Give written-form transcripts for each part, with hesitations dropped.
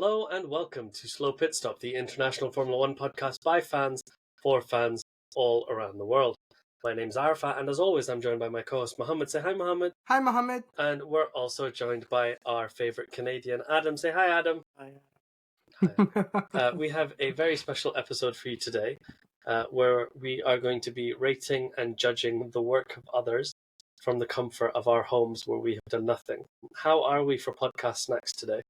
Hello and welcome to Slow Pit Stop, the international Formula One podcast by fans, for fans all around the world. My name's Arafat, and as always, I'm joined by my co-host Mohammed. Say hi, Mohammed. Hi, Mohammed. And we're also joined by our favourite Canadian, Adam. Say hi, Adam. Hi. We have a very special episode for you today, where we are going to be rating and judging the work of others from the comfort of our homes where we have done nothing. How are we for podcast snacks today?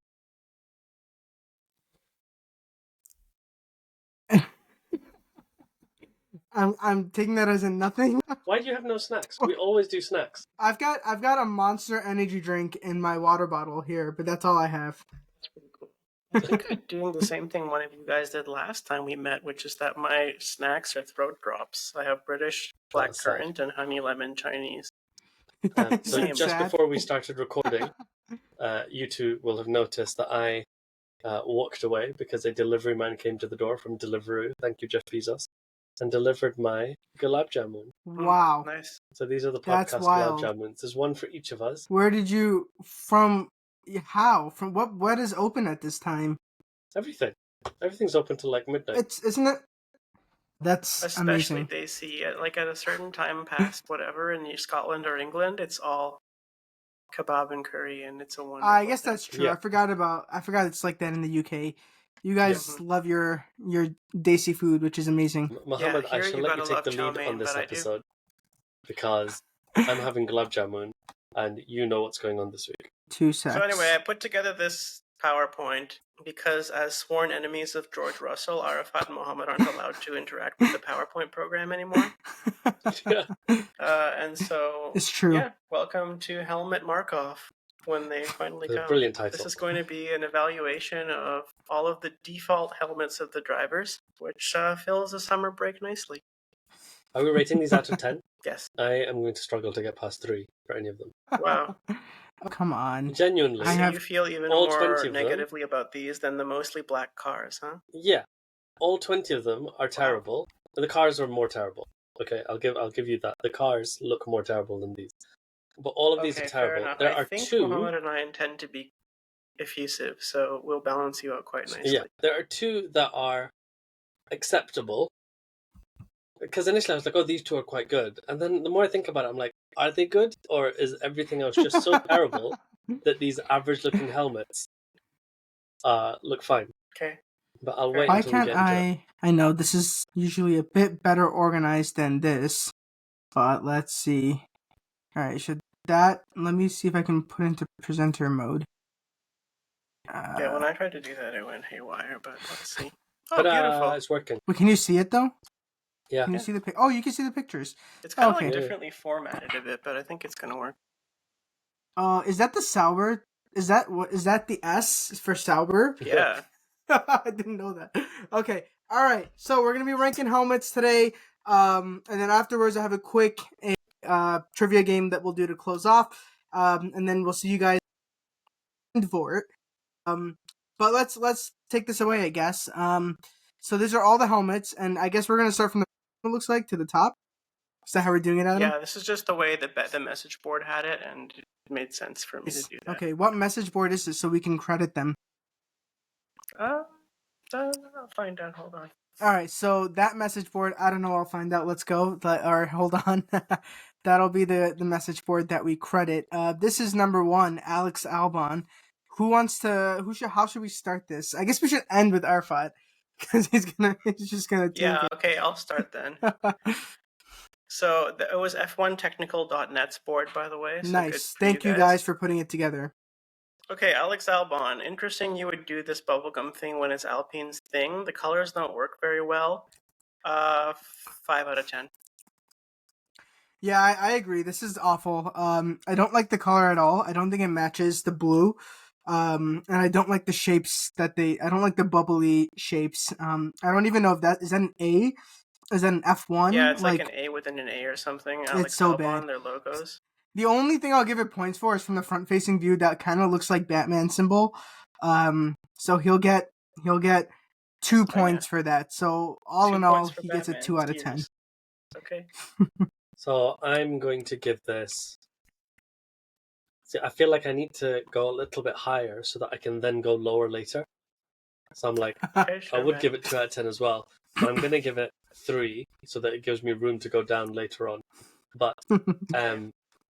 I'm taking that as a nothing. Why do you have no snacks? We always do snacks. I've got a Monster energy drink in my water bottle here, but that's all I have. That's pretty cool. I think I'm doing the same thing one of you guys did last time we met, which is that my snacks are throat drops. I have British blackcurrant and honey lemon Chinese. So just before we started recording, you two will have noticed that I walked away because a delivery man came to the door from Deliveroo. Thank you, Jeff Bezos. And delivered my gulab jamun. Wow. Nice. So these are the That's podcast wild. gulab jamuns. There's one for each of us. Where did you from? How? From what is open at this time? Everything. Everything's open till like midnight. Isn't it? That's Especially amazing. they see at a certain time past whatever in Scotland or England, it's all kebab and curry, and it's a wonderful I guess thing. that's true. Yeah. I forgot it's like that in the UK. You guys love your desi food, which is amazing. Mohammed, I here shall you let you gotta take the love lead chow mein, on this but I do. episode because I'm having gulab jamun and you know what's going on this week. 2 seconds. So anyway, I put together this PowerPoint because as sworn enemies of George Russell, Arafat and Mohammed aren't allowed to interact with the PowerPoint program anymore. Yeah. And so, It's true. yeah, welcome to Helmet Markov when they finally It's a come. brilliant title. This is going to be an evaluation of all of the default helmets of the drivers, which fills the summer break nicely. Are we rating these out of 10? Yes. I am going to struggle to get past 3 for any of them. Wow. Oh, come on. Genuinely. I So have you feel even all 20 more of them. negatively about these than the mostly black cars, huh? Yeah. All 20 of them are terrible. The cars are more terrible. Okay, I'll give you that. The cars look more terrible than these. But all of these are fair terrible. enough. There I are think 2. Mohammed and I intend to be effusive, so we'll balance you out quite nicely. Yeah, there are 2 that are acceptable. Because initially I was like, oh, these 2 are quite good. And then the more I think about it, I'm like, are they good? Or is everything else just so terrible that these average-looking helmets look fine? Okay. But I'll wait Why until we can't get into it. I know this is usually a bit better organized than this, but let's see. Alright, let me see if I can put into presenter mode. Yeah, when I tried to do that, it went haywire, but let's see. Oh, But beautiful. it's working. Wait, can you see it though? Yeah. Can you see the Oh, you can see the pictures. It's kind of okay. like differently formatted a bit, but I think it's going to work. Is that the Sauber? Is that the S for Sauber? Yeah. I didn't know that. Okay. All right. So we're going to be ranking helmets today. And then afterwards I have a quick trivia game that we'll do to close off. And then we'll see you guys for it. But let's take this away, I guess. So these are all the helmets, and I guess we're going to start from it looks like to the top. Is that how we're doing it, Adam? Yeah, this is just the way the message board had it, and it made sense for me to do that. Okay, what message board is this so we can credit them? I'll find out. Hold on. All right, so that message board, I don't know, I'll find out. Let's go. Or hold on. That'll be the message board that we credit. This is number 1, Alex Albon. How should we start this? I guess we should end with Arfat because he's just gonna take Yeah, okay, I'll start then. it. So it was F1technical.net's board, by the way. So Nice. good Thank you guys for putting it together. Okay, Alex Albon. Interesting you would do this bubblegum thing when it's Alpine's thing. The colors don't work very well. 5 out of 10. Yeah, I agree. This is awful. I don't like the color at all. I don't think it matches the blue. And I don't like the shapes I don't like the bubbly shapes. I don't even know if is that an A? Is that an F1? Yeah, it's like an A within an A or something. Alex it's so Albon, bad. Their logos. The only thing I'll give it points for is from the front-facing view that kind of looks like Batman symbol. So he'll get 2 points for that. So all in all, he gets a 2 out of 10. Okay. So I'm going to give this... See, I feel like I need to go a little bit higher so that I can then go lower later. So I'm like, Okay, I sure, would man. give it 2 out of 10 as well, but I'm gonna give it 3 so that it gives me room to go down later on. But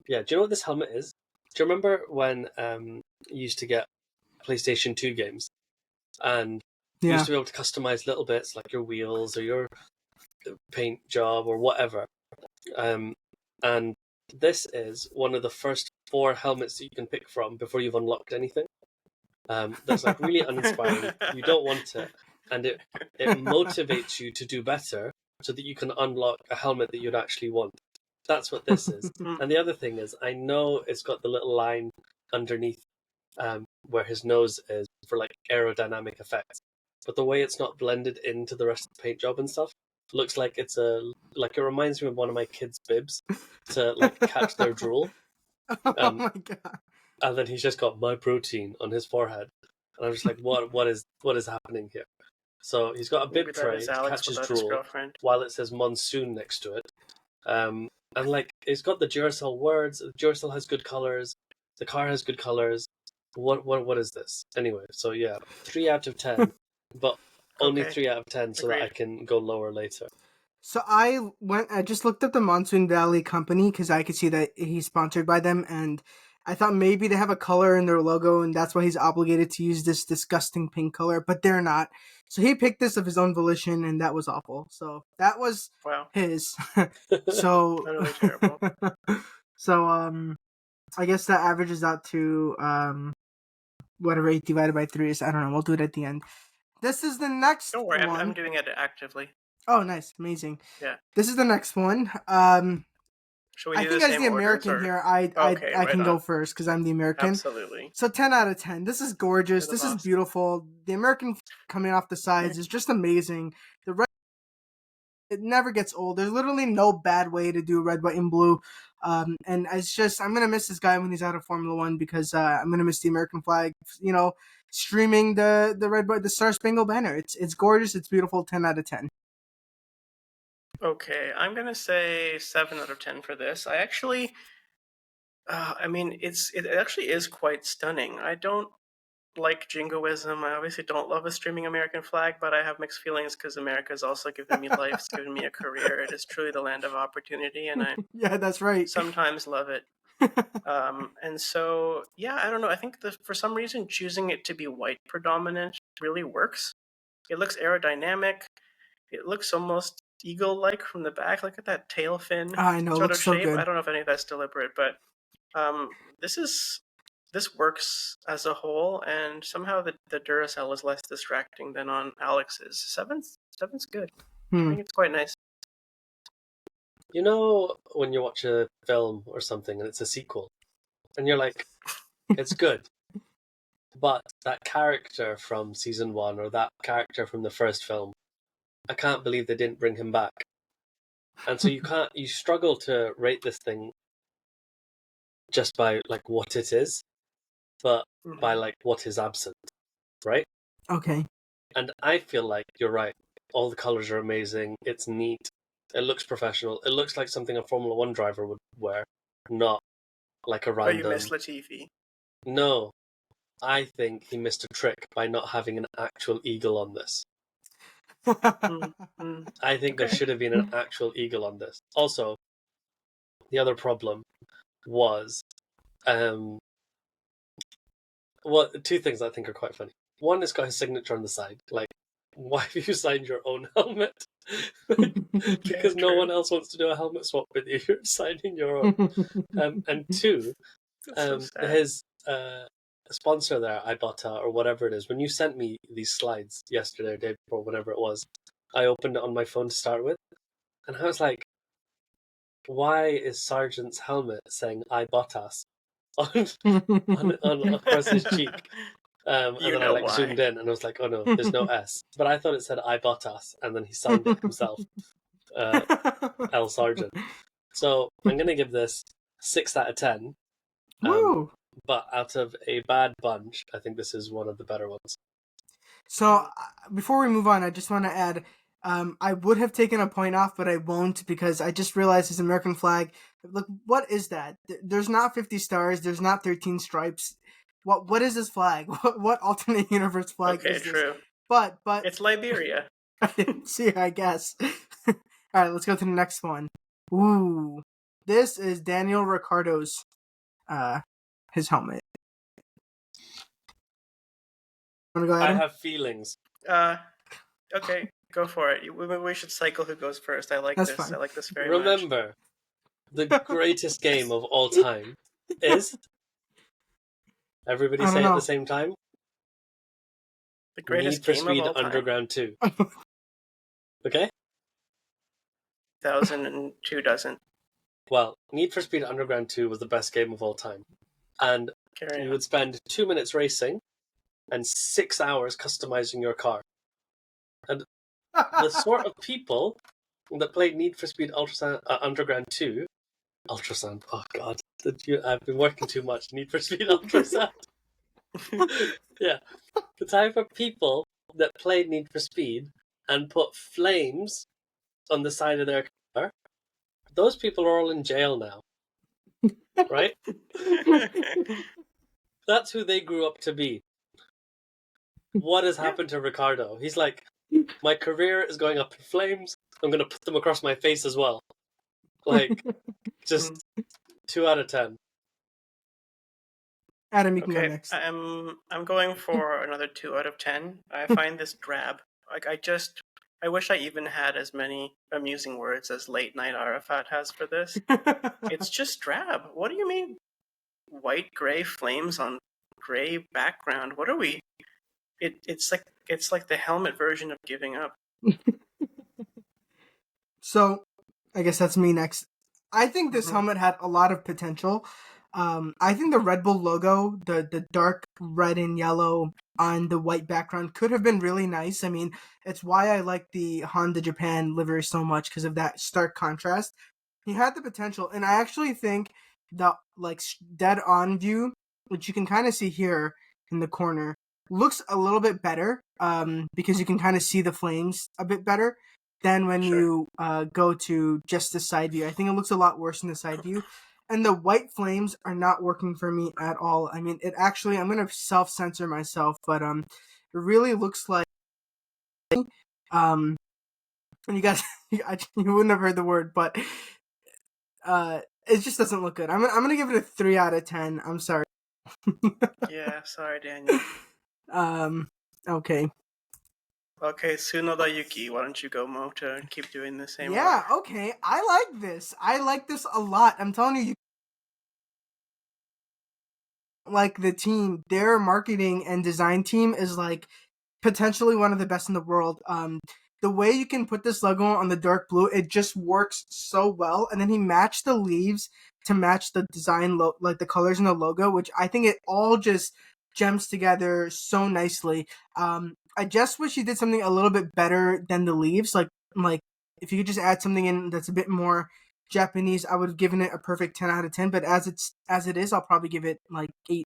yeah, do you know what this helmet is? Do you remember when you used to get PlayStation 2 games and you Yeah. used to be able to customize little bits like your wheels or your paint job or whatever? And this is one of the first 4 helmets that you can pick from before you've unlocked anything. That's like really uninspiring. You don't want it, and it motivates you to do better so that you can unlock a helmet that you'd actually want. That's what this is. And the other thing is, I know it's got the little line underneath where his nose is for like aerodynamic effects, but the way it's not blended into the rest of the paint job and stuff looks like it reminds me of one of my kids' bibs to like catch their drool. Oh my god. And then he's just got my protein on his forehead, and I'm just like, what is happening here? So he's got a Maybe bib that tray is to Alex catch his without his drool girlfriend. while it says monsoon next to it. And like it's got the Duracell words. Duracell has good colors. The car has good colors. What is this anyway? So yeah, 3 out of 10, but only Okay. 3 out of 10 so that I Agreed. can go lower later. So I just looked up the Monsoon Valley company because I could see that he's sponsored by them, and I thought maybe they have a color in their logo, and that's why he's obligated to use this disgusting pink color, but they're not. So he picked this of his own volition, and that was awful. So that was Wow. his. So Utterly terrible. so I guess that averages out to whatever 8 divided by 3 is. I don't know. We'll do it at the end. This is the next Don't worry, one. I'm doing it actively. Oh, nice, amazing. Yeah. This is the next one. Should we I do think the as same the orders, American or? here, I Okay, right can go on. first because I'm the American. Absolutely. So 10 out of 10. This is gorgeous. You're the This is boss. beautiful. The American coming off the sides is just amazing. The red, it never gets old. There's literally no bad way to do red, white, and blue. And it's just I'm gonna miss this guy when he's out of Formula One because I'm gonna miss the American flag. You know, streaming the red, white, the Star Spangled Banner. It's gorgeous. It's beautiful. 10 out of 10. Okay, I'm gonna say 7 out of 10 for this. I actually, I mean, it actually is quite stunning. I don't like jingoism. I obviously don't love a streaming American flag, but I have mixed feelings because America has also given me life. It's given me a career. It is truly the land of opportunity, and I Yeah, that's right. sometimes love it. And so, yeah, I don't know. I think for some reason choosing it to be white predominant really works. It looks aerodynamic. It looks almost eagle-like from the back. Look at that tail fin I know, sort of looks so shape. good. I don't know if any of that's deliberate, but this works as a whole, and somehow the Duracell is less distracting than on Alex's. Seven's good. I think it's quite nice. You know when you watch a film or something and it's a sequel, and you're like, it's good, but that character from season 1 or that character from the first film, I can't believe they didn't bring him back. And so you struggle to rate this thing just by like what it is, but by like what is absent, right? Okay. And I feel like you're right. All the colors are amazing. It's neat. It looks professional. It looks like something a Formula One driver would wear, not like a Oh, random. you missed Latifi. No, I think he missed a trick by not having an actual eagle on this. I think there should have been an actual eagle on this. Also, the other problem was, two things I think are quite funny. One, it's got his signature on the side. Like, why have you signed your own helmet? Because no one else wants to do a helmet swap with you. You're signing your own. And two, so sad. his sponsor there, Ibotta or whatever it is, when you sent me these slides yesterday or day before, whatever it was, I opened it on my phone to start with, and I was like, why is Sargent's helmet saying Ibottas on across his cheek? And then I like zoomed in and I was like, oh no, there's no S. But I thought it said Ibottas, and then he signed it himself, L. Sargent. So I'm going to give this 6 out of 10. Woo! But out of a bad bunch, I think this is one of the better ones. So before we move on, I just want to add, I would have taken a point off, but I won't because I just realized this American flag. Look, what is that? There's not 50 stars. There's not 13 stripes. What is this flag? What alternate universe flag is this? True. but It's Liberia. I didn't see it, I guess. All right, let's go to the next one. Ooh, this is Daniel Ricciardo's his helmet. Wanna go, I Adam? have feelings. Okay, go for it. We should cycle who goes first. I like That's this. fine. I like this very much. Remember, the greatest game of all time is. Everybody I don't say it at know. the same time. The greatest Need for game Speed of all time. Underground 2. Okay? 2002 doesn't. Well, Need for Speed Underground 2 was the best game of all time. And Carry you on. would spend 2 minutes racing and 6 hours customizing your car. And the sort of people that played Need for Speed Underground 2... Ultrasound, oh god. I've been working too much. Need for Speed Ultrasound. Yeah. The type of people that played Need for Speed and put flames on the side of their car, those people are all in jail now. Right? That's who they grew up to be. What has happened to Ricardo? He's like, my career is going up in flames. I'm going to put them across my face as well. Like, just 2 out of 10. Adam, you can go Okay, next. I'm going for another 2 out of 10. I find this drab. Like I wish I even had as many amusing words as Late Night Arafat has for this. It's just drab. What do you mean? White gray flames on gray background. What are we? It's like the helmet version of giving up. So, I guess that's me next. I think this Mhm. helmet had a lot of potential. I think the Red Bull logo, the dark red and yellow on the white background, could have been really nice. I mean, it's why I like the Honda Japan livery so much, because of that stark contrast. He had the potential, and I actually think the dead on view, which you can kind of see here in the corner, looks a little bit better. Because you can kind of see the flames a bit better than when Sure. you go to just the side view. I think it looks a lot worse in the side view. And the white flames are not working for me at all. I mean, it actually, I'm going to self-censor myself, but it really looks like, and you guys, you wouldn't have heard the word, but it just doesn't look good. I'm going to give it a 3 out of 10. I'm sorry. Yeah, sorry, Daniel. Okay. Okay, Tsunoda Yuki, why don't you go, Mo, to keep doing the same Yeah, order? okay. I like this. I like this a lot. I'm telling you, like the team, their marketing and design team is like potentially one of the best in the world. The way you can put this logo on the dark blue, it just works so well. And then he matched the leaves to match the design, like the colors in the logo, which I think it all just gems together so nicely. I just wish he did something a little bit better than the leaves. Like if you could just add something in that's a bit more Japanese, I would have given it a perfect 10 out of 10. But as it is, I'll probably give it like 8.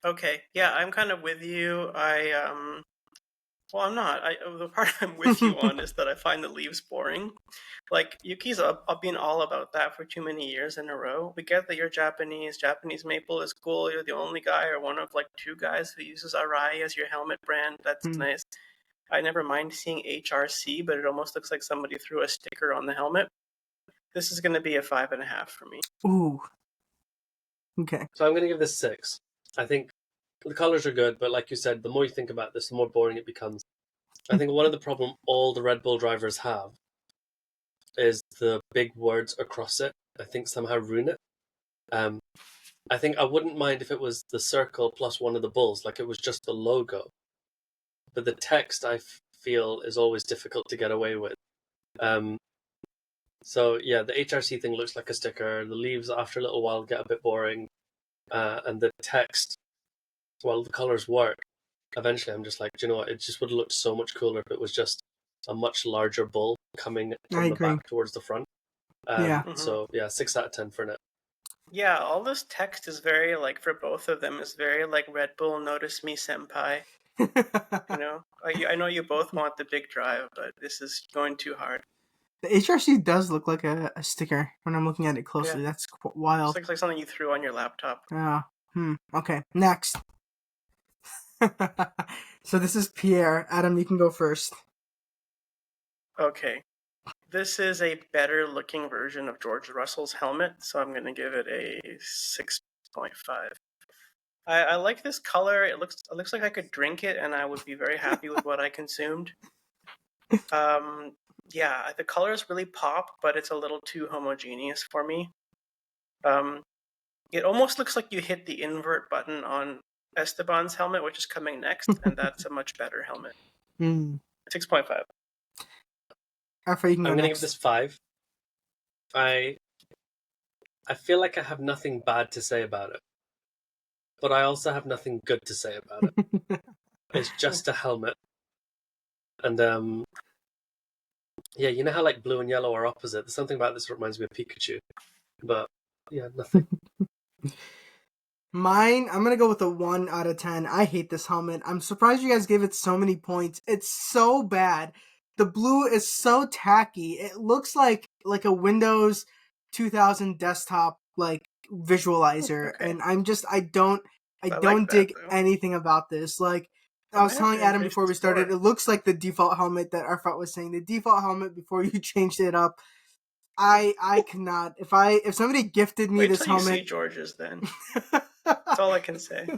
Okay, yeah, I'm kind of with you. Well, I'm not. The part I'm with you on is that I find the leaves boring. Like Yuki's up been all about that for too many years in a row. We get that you're Japanese. Japanese maple is cool. You're the only guy or one of like 2 guys who uses Arai as your helmet brand. That's nice. I never mind seeing HRC, but it almost looks like somebody threw a sticker on the helmet. This is going to be a 5.5 for me. Ooh. Okay. So I'm going to give this 6. I think the colors are good, but like you said, the more you think about this, the more boring it becomes. I think one of the problem all the Red Bull drivers have is the big words across it. I think somehow ruin it. I think I wouldn't mind if it was the circle plus one of the bulls, like it was just the logo. But the text, I feel, is always difficult to get away with. So yeah, the HRC thing looks like a sticker. The leaves, after a little while, get a bit boring. And the text, while the colors work, eventually I'm just like, do you know what? It just would have looked so much cooler if it was just a much larger bull coming from the back towards the front. So yeah, 6 out of 10 for it. Yeah, all this text is very like, for both of them, is very like Red Bull notice me senpai. You know, I know you both want the big drive, but this is going too hard. The HRC does look like a sticker when I'm looking at it closely. Yeah. That's wild. It looks like something you threw on your laptop. Okay, next. So this is Pierre. Adam, you can go first. Okay. This is a better looking version of George Russell's helmet, so I'm going to give it a 6.5. I like this color. It looks like I could drink it and I would be very happy with what I consumed. Yeah, the colors really pop, but it's a little too homogeneous for me. It almost looks like you hit the invert button on Esteban's helmet, which is coming next, and that's a much better helmet. 6.5. Alpha, you can go I'm going to next. give this 5. I feel like I have nothing bad to say about it, but I also have nothing good to say about it. It's just a helmet. And yeah, you know how like blue and yellow are opposite? There's something about this that reminds me of Pikachu. But yeah, nothing. Mine, I'm gonna go with a 1 out of 10. I hate this helmet. I'm surprised you guys gave it so many points. It's so bad. The blue is so tacky. It looks like a Windows 2000 desktop like visualizer, Okay. and I don't I like that, dig though. anything about this. Like I I was might have telling to Adam increase before the we started, score. it looks like the default helmet that Arfat was saying. The default helmet before you changed it up. I cannot. If somebody gifted me Wait this till you see helmet. George's then. That's all I can say.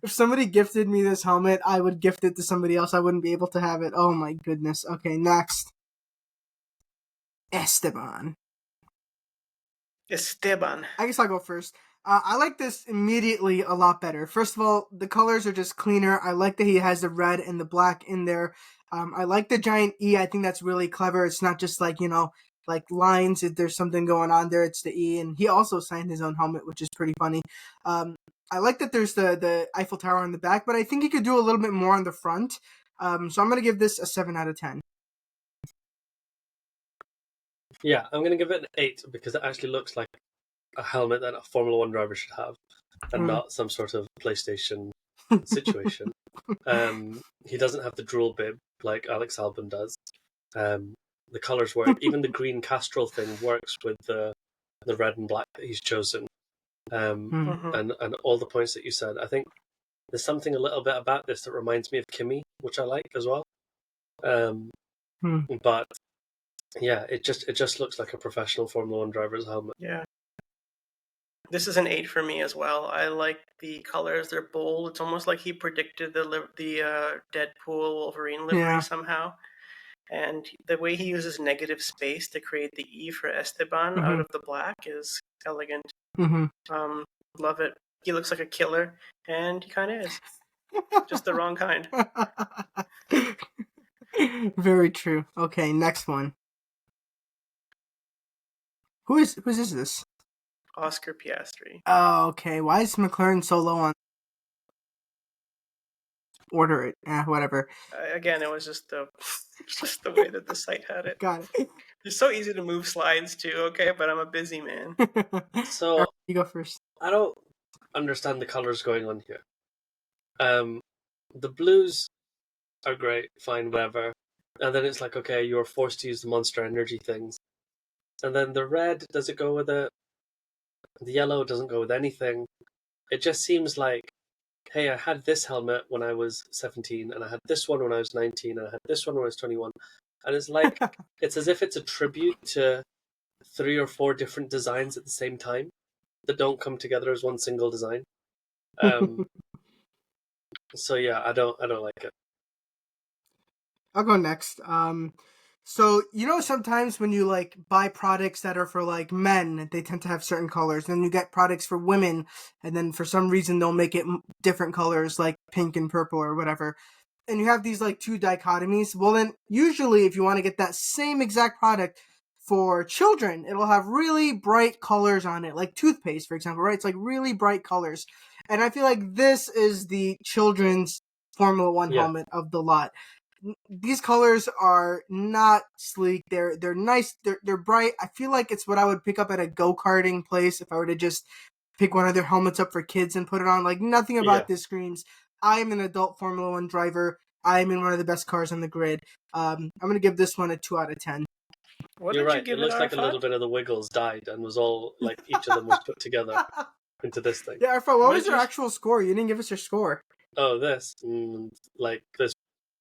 If somebody gifted me this helmet, I would gift it to somebody else. I wouldn't be able to have it. Oh my goodness. Okay, next. Esteban. Esteban. I guess I'll go first. I like this immediately a lot better. First of all, the colors are just cleaner. I like that he has the red and the black in there. I like the giant E. I think that's really clever. It's not just like, like lines. If there's something going on there, it's the E. And he also signed his own helmet, which is pretty funny. I like that there's the Eiffel Tower on the back, but I think he could do a little bit more on the front. So I'm going to give this a 7 out of 10. Yeah, I'm going to give it an 8 because it actually looks like a helmet that a Formula One driver should have, and not some sort of PlayStation situation. He doesn't have the drool bib like Alex Albon does. The colors work. Even the green Castrol thing works with the red and black that he's chosen. And all the points that you said. I think there's something a little bit about this that reminds me of Kimi, which I like as well. But yeah, it just looks like a professional Formula One driver's helmet. Yeah. This is an 8 for me as well. I like the colors; they're bold. It's almost like he predicted the Deadpool Wolverine livery somehow. And the way he uses negative space to create the E for Esteban out of the black is elegant. Love it. He looks like a killer, and he kind of is. Just the wrong kind. Very true. Okay, next one. Who's this? Oscar Piastri. Oh, okay. Why is McLaren so low on? Order it. Whatever. Again, it was just the way that the site had it. Got it. It's so easy to move slides too, okay? But I'm a busy man. So you go first. I don't understand the colors going on here. The blues are great, fine, whatever. And then it's like, okay, you're forced to use the Monster Energy things. And then the red, does it go with it? The yellow doesn't go with anything. It just seems like, hey, I had this helmet when I was 17, and I had this one when I was 19, and I had this one when I was 21. And it's like, it's as if it's a tribute to 3 or 4 different designs at the same time that don't come together as one single design. So yeah, I don't like it. I'll go next. So sometimes when you like buy products that are for like men, they tend to have certain colors. Then you get products for women, and then for some reason they'll make it different colors, like pink and purple or whatever. And you have these like 2 dichotomies. Well, then usually if you want to get that same exact product for children, it'll have really bright colors on it, like toothpaste, for example, right? It's like really bright colors. And I feel like this is the children's Formula One helmet of the lot. These colors are not sleek. They're nice. They're bright. I feel like it's what I would pick up at a go-karting place if I were to just pick one of their helmets up for kids and put it on. Like nothing about this screams, I am an adult Formula One driver. I am in one of the best cars on the grid. I'm gonna give this one a 2 out of 10. You're right. It looks like a little bit of the Wiggles died and was all like each of them was put together into this thing. Yeah, Arfa, what was your actual score? You didn't give us your score. oh, this, like there's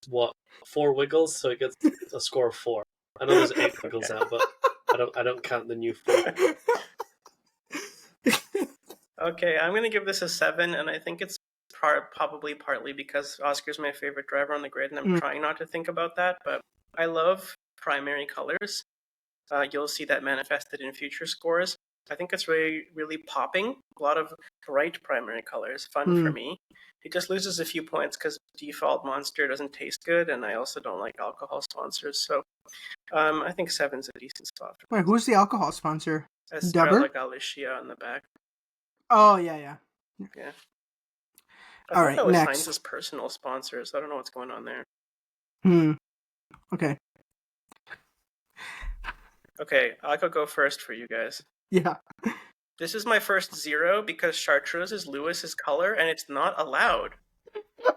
what 4 wiggles, so it gets a score of 4. I know there's 8 wiggles now, but I don't count the new 4. Okay, I'm gonna give this a 7, and I think it's probably partly because Oscar's my favorite driver on the grid, and I'm trying not to think about that. But I love primary colors. You'll see that manifested in future scores. I think it's really, really popping. A lot of bright primary colors, fun for me. It just loses a few points because default Monster doesn't taste good, and I also don't like alcohol sponsors. So I think 7's a decent spot. Wait, who's the alcohol sponsor? Estrella Galicia on the back. Oh, yeah. Yeah. All right, that was next. Heinz's personal sponsors. I don't know what's going on there. Okay. Okay, I could go first for you guys. Yeah. This is my first 0 because Chartreuse is Lewis's color, and it's not allowed.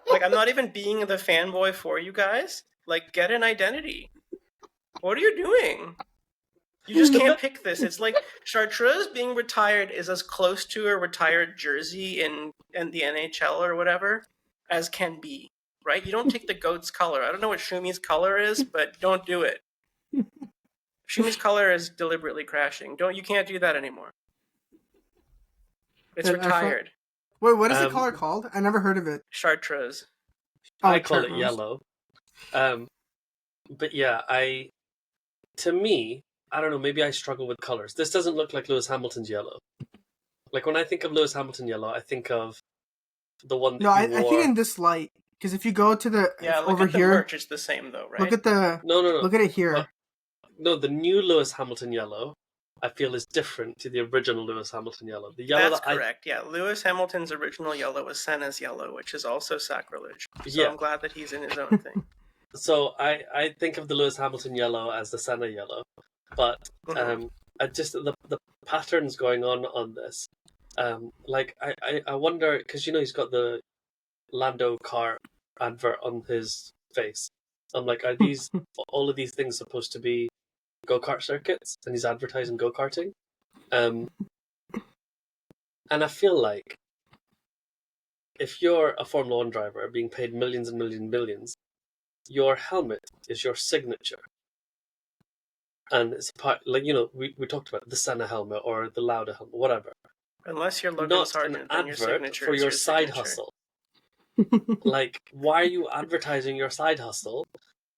Like, I'm not even being the fanboy for you guys. Like, get an identity. What are you doing? You just can't pick this. It's like Chartreuse being retired is as close to a retired jersey in the NHL or whatever as can be, right? You don't take the goat's color. I don't know what Shumi's color is, but don't do it. Shumi's color is deliberately crashing. You can't do that anymore. It's retired. Wait, what is the color called? I never heard of it. Chartreuse. I call it yellow. But yeah, to me, I don't know, maybe I struggle with colors. This doesn't look like Lewis Hamilton's yellow. Like, when I think of Lewis Hamilton yellow, I think of the one that I think in this light, because if you go to the over at the here, merch, it's the same though, right? Look at the no. Look at it here. No, the new Lewis Hamilton yellow, I feel, is different to the original Lewis Hamilton yellow. The yellow That's correct. Yeah, Lewis Hamilton's original yellow was Senna's yellow, which is also sacrilege. So I'm glad that he's in his own thing. So I think of the Lewis Hamilton yellow as the Senna yellow, but I just the patterns going on this. Like I wonder, because he's got the Lando car advert on his face. I'm like, are these all of these things supposed to be go-kart circuits, and he's advertising go-karting? And I feel like if you're a Formula 1 driver being paid millions and millions and millions, your helmet is your signature. And it's part, like, we talked about the Senna helmet or the Lauda helmet, whatever. Unless you're Logan Not Sargent, an then your advert signature for is your your side signature. hustle. Like, why are you advertising your side hustle?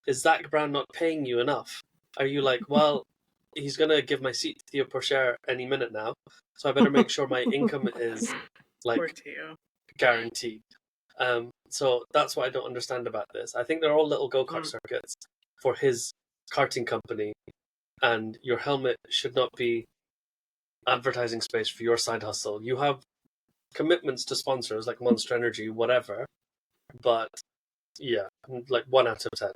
Is Zach Brown not paying you enough? Are you like, well, he's going to give my seat to Theo Pourchaire any minute now, so I better make sure my income is, like, guaranteed. So that's what I don't understand about this. I think they're all little go-kart circuits for his karting company, and your helmet should not be advertising space for your side hustle. You have commitments to sponsors like Monster Energy, whatever, but yeah, like 1 out of 10.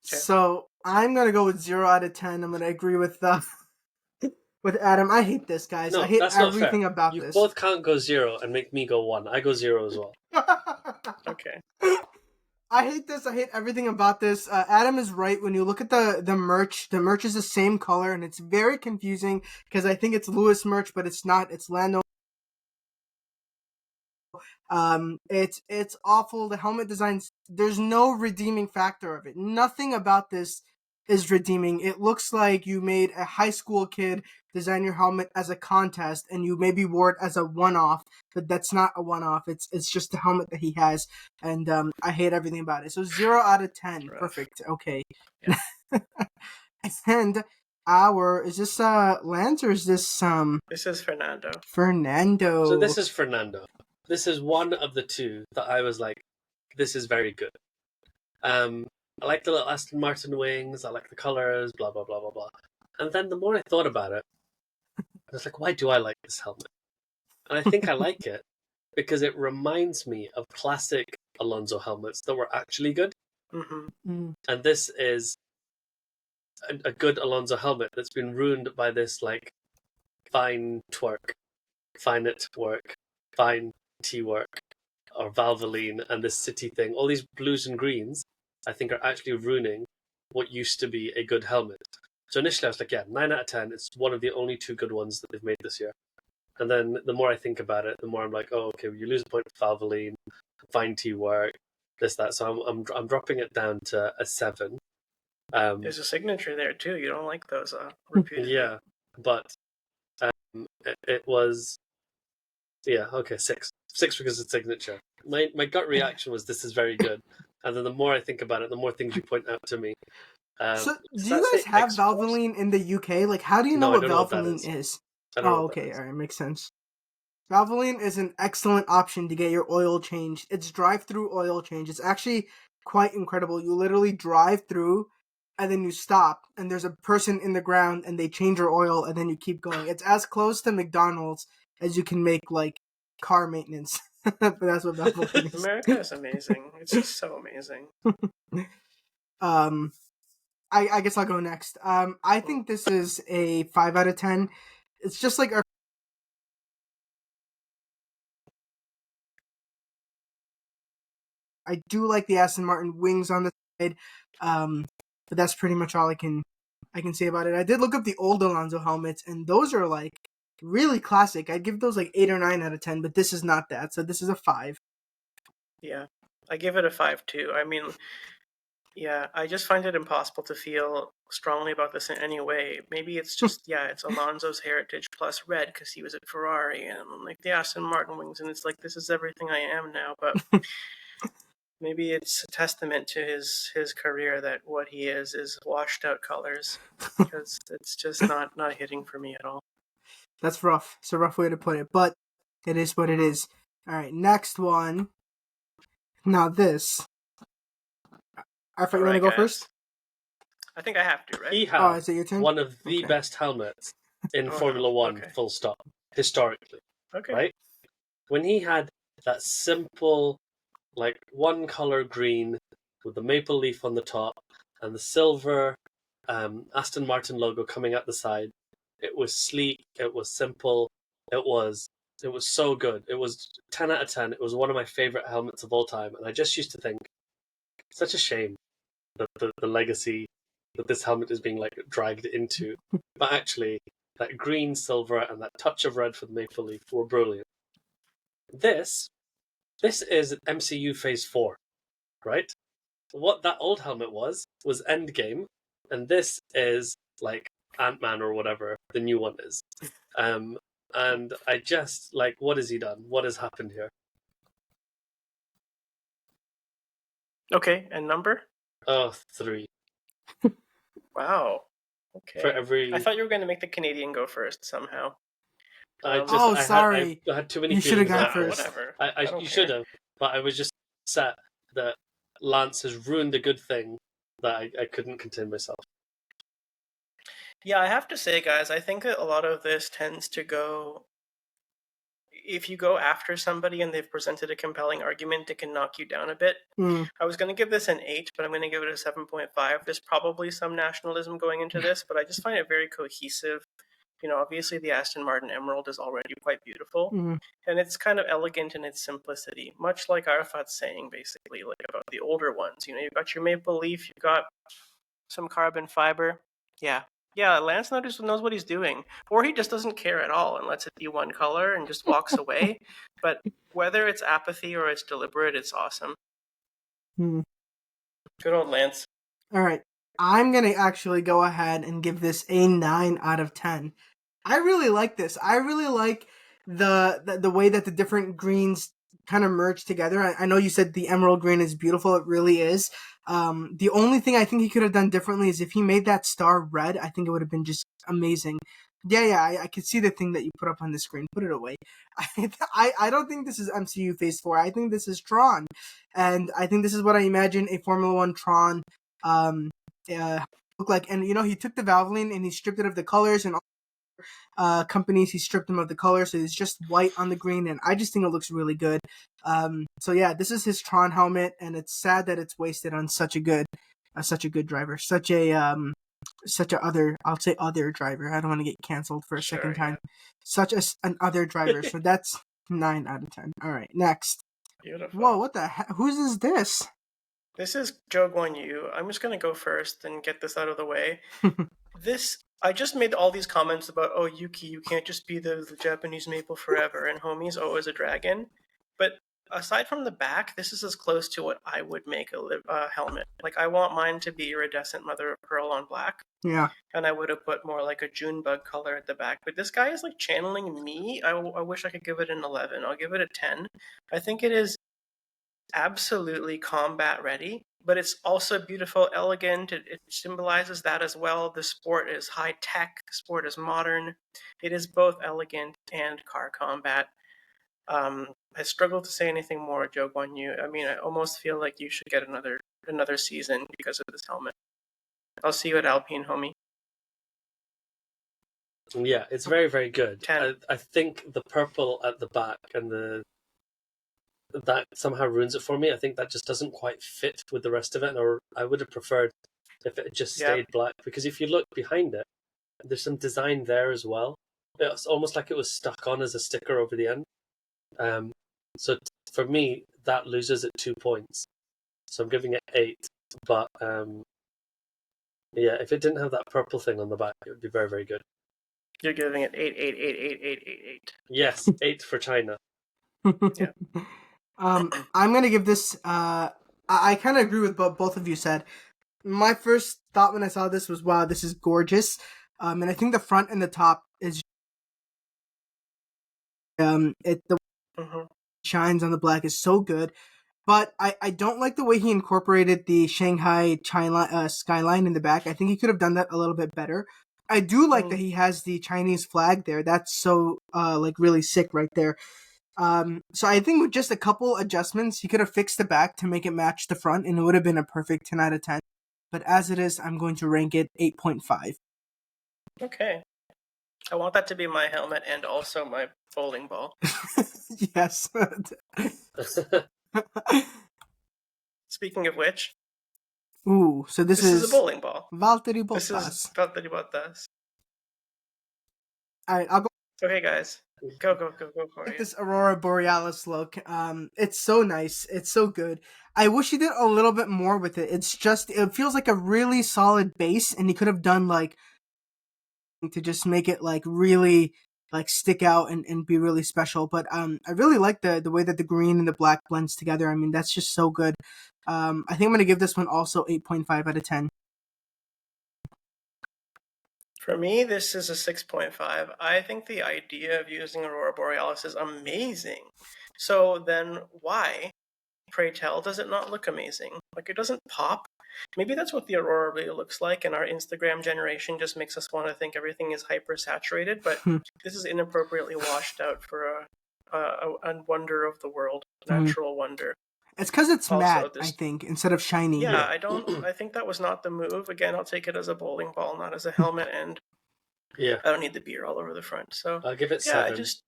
So I'm gonna go with 0 out of 10. I'm gonna agree with Adam. I hate this, guys. No, I hate that's not everything fair. about you this. You both can't go 0 and make me go 1. I go 0 as well. Okay. I hate this. I hate everything about this. Adam is right. When you look at the merch is the same color, and it's very confusing because I think it's Lewis merch, but it's not. It's Lando. It's awful. The helmet designs, there's no redeeming factor of it. Nothing about this is redeeming. It looks like you made a high school kid design your helmet as a contest, and you maybe wore it as a one-off, but that's not a one-off. It's just the helmet that he has, and I hate everything about it. So 0 out of 10. Rough. Perfect. Okay. Yeah. And is this Lance or is this This is Fernando. Fernando. So this is Fernando. This is one of the two that I was like, this is very good. I like the little Aston Martin wings, I like the colours, blah, blah, blah, blah, blah. And then the more I thought about it, I was like, why do I like this helmet? And I think I like it because it reminds me of classic Alonso helmets that were actually good. Mm-hmm. And this is a good Alonso helmet that's been ruined by this, like, fine twerk, fine it work, fine T-work, or Valvoline, and this city thing. All these blues and greens, I think, are actually ruining what used to be a good helmet. So initially I was like, yeah, 9 out of 10. It's one of the only 2 good ones that they've made this year. And then the more I think about it, the more I'm like, oh, okay, you lose a point with Valvoline, fine T work, this, that. So I'm dropping it down to a 7. There's a signature there too. You don't like those repeatedly. Yeah, but it was, yeah, okay, 6. 6 because it's signature. My gut reaction was this is very good, and then the more I think about it, the more things you point out to me. So, Does do that you say guys have X-Force? Valvoline in the UK? Like, how do you know No, I what don't know what that Valvoline is. is? I don't know Oh, what that okay, is. all right, makes sense. Valvoline is an excellent option to get your oil changed. It's drive-through oil change. It's actually quite incredible. You literally drive through, and then you stop, and there's a person in the ground, and they change your oil, and then you keep going. It's as close to McDonald's as you can make, like, car maintenance. But that's what Valvoline is. America is amazing. It's just so amazing. I guess I'll go next. I think this is a 5 out of 10. It's just like I do like the Aston Martin wings on the side, but that's pretty much all I can say about it. I did look up the old Alonso helmets, and those are like really classic. I'd give those like 8 or 9 out of 10, but this is not that. So this is a 5. Yeah, I give it a 5 too. I mean, yeah, I just find it impossible to feel strongly about this in any way. Maybe it's just, yeah, it's Alonso's heritage plus red because he was at Ferrari and like the Aston Martin wings, and it's like this is everything I am now. But maybe it's a testament to his career that what he is washed out colors because it's just not hitting for me at all. That's rough. It's a rough way to put it, but it is what it is. All right, next one. Now this. I thought you want to go first? I think I have to, right? He Oh, had is it your turn? one of the Okay. best helmets in Oh, Formula no. One, Okay. full stop, historically, Okay. right? When he had that simple, like, one-color green with the maple leaf on the top and the silver Aston Martin logo coming out the side, it was sleek, it was simple, it was so good. It was 10 out of 10. It was one of my favorite helmets of all time, and I just used to think, such a shame that the legacy that this helmet is being like dragged into. But actually, that green, silver, and that touch of red for the maple leaf were brilliant. This is MCU Phase 4, right? What that old helmet was Endgame, and this is like Ant-Man or whatever the new one is. And I just, like, what has he done? What has happened here? Okay, and number? Oh, 3. Wow. Okay. For every... I thought you were going to make the Canadian go first somehow. Sorry. I had too many You should've feelings gone about first. this. Whatever. You should have, but I was just upset that Lance has ruined a good thing that I couldn't contain myself. Yeah, I have to say, guys, I think that a lot of this tends to go... If you go after somebody and they've presented a compelling argument, it can knock you down a bit. I was going to give this an 8, but I'm going to give it a 7.5. There's probably some nationalism going into this, but I just find it very cohesive. You know, obviously the Aston Martin Emerald is already quite beautiful, and it's kind of elegant in its simplicity, much like Arafat's saying, basically, like about the older ones. You know, you've got your maple leaf, you've got some carbon fiber. Yeah, Lance knows what he's doing. Or he just doesn't care at all and lets it be one color and just walks away. But whether it's apathy or it's deliberate, it's awesome. Good old Lance. All right. I'm going to actually go ahead and give this a 9 out of 10. I really like this. I really like the way that the different greens kind of merge together. I know you said the emerald green is beautiful. It really is. The only thing I think he could have done differently is if he made that star red, I think it would have been just amazing. Yeah, I could see the thing that you put up on the screen. Put it away. I don't think this is MCU Phase 4. I think this is Tron. And I think this is what I imagine a Formula 1 Tron look like. And, you know, he took the Valvoline and he stripped it of the colors, and companies he stripped them of the color, so it's just white on the green, and I just think it looks really good. So yeah, this is his Tron helmet, and it's sad that it's wasted on such a good driver, such a other driver. I don't want to get canceled for a second time. Such an other driver. So that's 9 out of 10. All right, next. Beautiful. Whoa, what the heck? Whose is this? This is Zhou Guanyu. I'm just going to go first and get this out of the way. This I just made all these comments about, oh, Yuki, you can't just be the Japanese maple forever, and Homie's always a dragon. But aside from the back, this is as close to what I would make a helmet. Like, I want mine to be iridescent mother of pearl on black, Yeah. and I would have put more like a Junebug color at the back. But this guy is like channeling me. I wish I could give it an 11. I'll give it a 10. I think it is absolutely combat ready, but it's also beautiful, elegant. It symbolizes that as well. The sport is high tech, sport is modern. It is both elegant and car combat. I struggle to say anything more, Joe Guan Yu. I mean, I almost feel like you should get another season because of this helmet. I'll see you at Alpine, homie. Yeah, it's very, very good. 10. I think the purple at the back and that somehow ruins it for me. I think that just doesn't quite fit with the rest of it, or I would have preferred if it had just stayed black. Because if you look behind it, there's some design there as well. It's almost like it was stuck on as a sticker over the end. So for me, that loses at 2 points. So I'm giving it 8. But yeah, if it didn't have that purple thing on the back, it would be very, very good. You're giving it 8, 8, 8, 8, 8, 8, 8. Yes, 8 for China. Yeah. I'm gonna give this. I kind of agree with what both of you said. My first thought when I saw this was, "Wow, this is gorgeous," and I think the front and the top is the Mhm. shines on the black is so good. But I don't like the way he incorporated the Shanghai skyline in the back. I think he could have done that a little bit better. I do like that he has the Chinese flag there. That's so like really sick right there. So I think with just a couple adjustments, he could have fixed the back to make it match the front, and it would have been a perfect 10 out of 10. But as it is, I'm going to rank it 8.5. Okay. I want that to be my helmet and also my bowling ball. Yes. Speaking of which, Ooh, so this is a bowling ball. Valtteri Bottas. This is Valtteri Bottas. All right, I'll go. Okay, guys. Go for Like it. this Aurora Borealis look. It's so nice. It's so good. I wish he did a little bit more with it. It feels like a really solid base, and he could have done like to just make it like really like stick out and be really special. But I really like the way that the green and the black blends together. I mean, that's just so good. I think I'm gonna give this one also 8.5 out of 10. For me, this is a 6.5. I think the idea of using Aurora Borealis is amazing. So then why, pray tell, does it not look amazing? Like, it doesn't pop. Maybe that's what the Aurora really looks like, and our Instagram generation just makes us want to think everything is hyper saturated, but this is inappropriately washed out for a wonder of the world, natural wonder. It's because it's Also, matte, this- I think, instead of shiny. Yeah, I think that was not the move. Again, I'll take it as a bowling ball, not as a helmet, and Yeah, I don't need the beer all over the front. So I'll give it yeah, 7. I just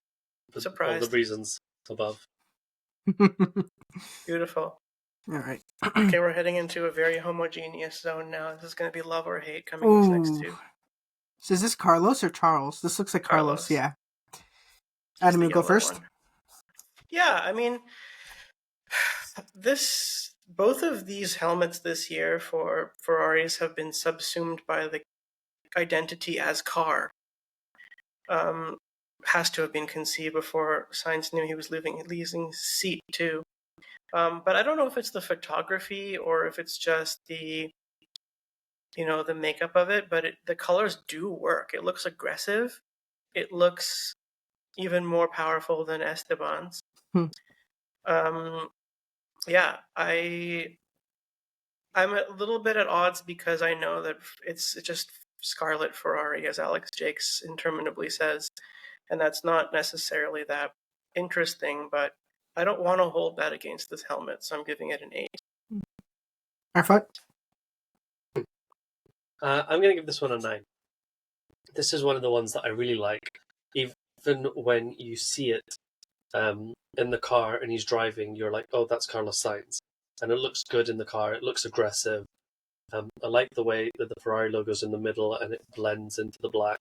for all surprised. the reasons above. Beautiful. All right. Okay, we're heading into a very homogeneous zone now. This is going to be love or hate coming these next two. So is this Carlos or Charles? This looks like Carlos. Yeah. He's Adam, the you go yellow first. one. Yeah, I mean, both of these helmets this year for Ferraris have been subsumed by the identity as car. Has to have been conceived before Sainz knew he was leaving his seat too. But I don't know if it's the photography or if it's just the makeup of it, but the colors do work. It looks aggressive. It looks even more powerful than Esteban's. Yeah, I'm a little bit at odds because I know that it's just Scarlet Ferrari, as Alex Jakes interminably says, and that's not necessarily that interesting, but I don't want to hold that against this helmet, so I'm giving it an 8. Arfat? I'm going to give this one a 9. This is one of the ones that I really like. Even when you see it in the car and he's driving, you're like, oh, that's Carlos Sainz. And it looks good in the car. It looks aggressive. I like the way that the Ferrari logo's in the middle and it blends into the black.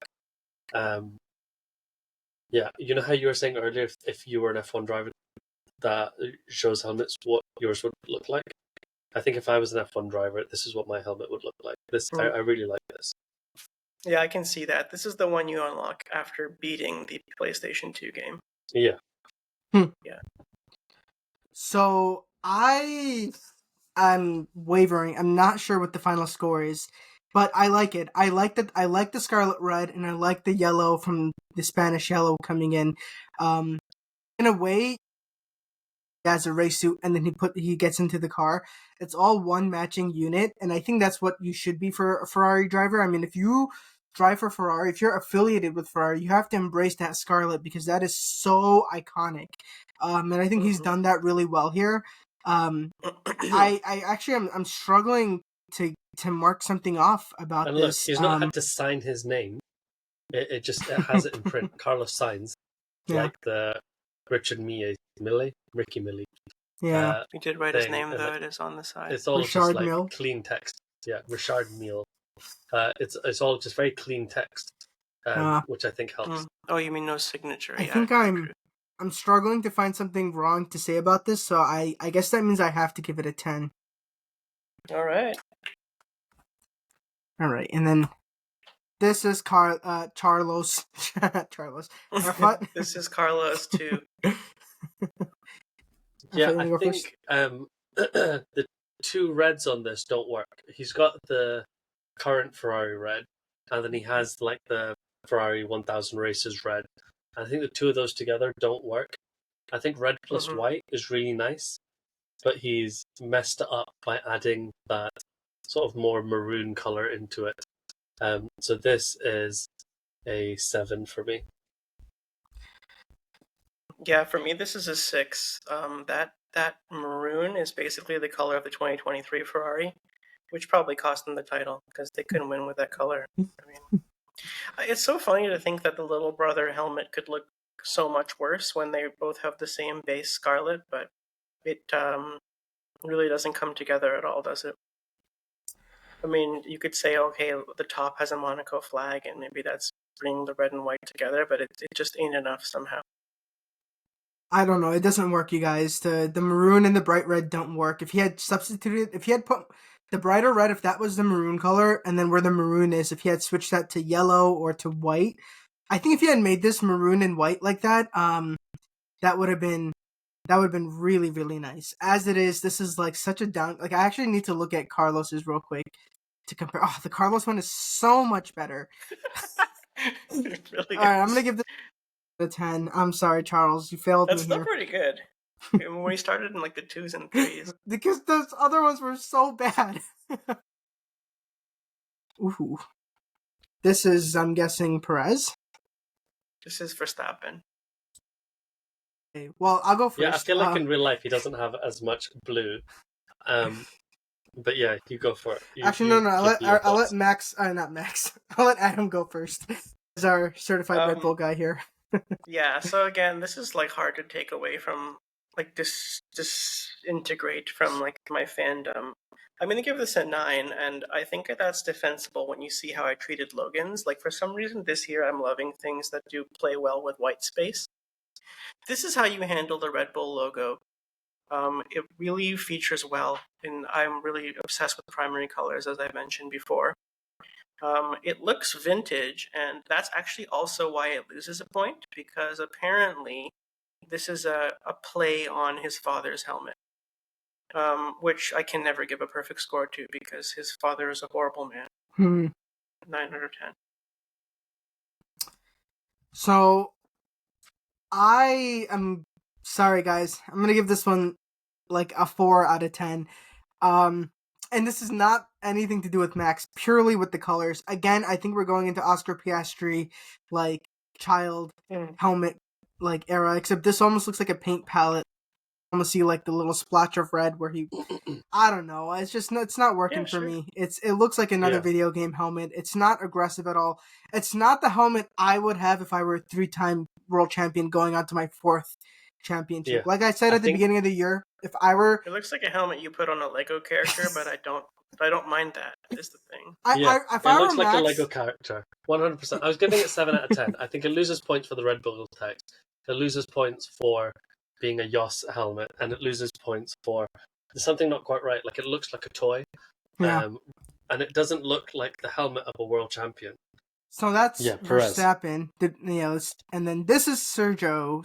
Yeah, you know how you were saying earlier, if you were an F1 driver that shows helmets, what yours would look like? I think if I was an F1 driver, this is what my helmet would look like. I really like this. Yeah, I can see that. This is the one you unlock after beating the PlayStation 2 game. Yeah. Yeah. So I'm wavering. I'm not sure what the final score is, but I like it. I like that. I like the scarlet red, and I like the yellow from the Spanish yellow coming in. In a way, he has a race suit, and then he gets into the car. It's all one matching unit, and I think that's what you should be for a Ferrari driver. I mean, if you drive for Ferrari, if you're affiliated with Ferrari, you have to embrace that scarlet because that is so iconic. And I think he's done that really well here. I actually I'm struggling to mark something off about And look, this. he's not had to sign his name. It has it in print. Carlos Sainz, Yeah. like the Richard Ricky Millie. Yeah. You did write his thing, name, and though. It is on the side. It's all Richard just like Mille. clean text. Yeah, Richard Mille. It's all just very clean text, which I think helps. Oh, you mean no signature? I Yeah, think true. I'm struggling to find something wrong to say about this, so I guess that means I have to give it a 10. All right. All right, and then this is Charlos. Charlos. Arafat. This is Carlos too. Yeah, Arafat, you wanna I go think first? the two reds on this don't work. He's got the current Ferrari red, and then he has like the Ferrari 1000 races red. I think the two of those together don't work. I think red plus white is really nice, but he's messed it up by adding that sort of more maroon color into it. So this is a 7 for me. Yeah, for me, this is a 6. That maroon is basically the color of the 2023 Ferrari, which probably cost them the title because they couldn't win with that color. I mean, it's so funny to think that the little brother helmet could look so much worse when they both have the same base scarlet, but it really doesn't come together at all, does it? I mean, you could say, okay, the top has a Monaco flag, and maybe that's bringing the red and white together, but it just ain't enough somehow. I don't know. It doesn't work, you guys. The maroon and the bright red don't work. If he had put the brighter red, if that was the maroon color, and then where the maroon is, if he had switched that to yellow or to white, I think if he had made this maroon and white like that, that would have been really, really nice. As it is, this is like such a down. Like I actually need to look at Carlos's real quick to compare. Oh, the Carlos one is so much better. It really All right, I'm is. gonna give this a 10. I'm sorry, Charles, you failed That's me still here. pretty good. When we started in like the 2s and 3s. Because those other ones were so bad. Ooh. This is, I'm guessing, Perez. This is Verstappen. Okay, well, I'll go first. Yeah, I feel like in real life he doesn't have as much blue. But yeah, you go for it. Actually, no. I'll let Max. Not Max. I'll let Adam go first. As our certified Red Bull guy here. Yeah. So again, this is like hard to take away from, like disintegrate from like my fandom. I'm gonna give this a 9, and I think that's defensible when you see how I treated Logan's. Like for some reason this year, I'm loving things that do play well with white space. This is how you handle the Red Bull logo. It really features well, and I'm really obsessed with primary colors, as I mentioned before. It looks vintage, and that's actually also why it loses a point, because apparently this is a play on his father's helmet, which I can never give a perfect score to because his father is a horrible man. 9 out of 10. So, I am sorry, guys. I'm gonna give this one like a 4 out of 10. And this is not anything to do with Max, purely with the colors. Again, I think we're going into Oscar Piastri, like, child helmet, like, era, except this almost looks like a paint palette. I almost see, like, the little splotch of red where he, I don't know, it's not working for me. It looks like another video game helmet. It's not aggressive at all. It's not the helmet I would have if I were a 3-time world champion going on to my 4th championship. Like I said at the beginning of the year, if I were, it looks like a helmet you put on a Lego character, but I don't mind that. Is the thing. If it I looks were like Max, a Lego character. 100%. I was giving it 7 out of 10. I think it loses points for the Red Bull text. It loses points for being a Yoss helmet, and it loses points for there's something not quite right. Like it looks like a toy, and it doesn't look like the helmet of a world champion. So that's Yeah, Perez. Verstappen. And then this is Sergio.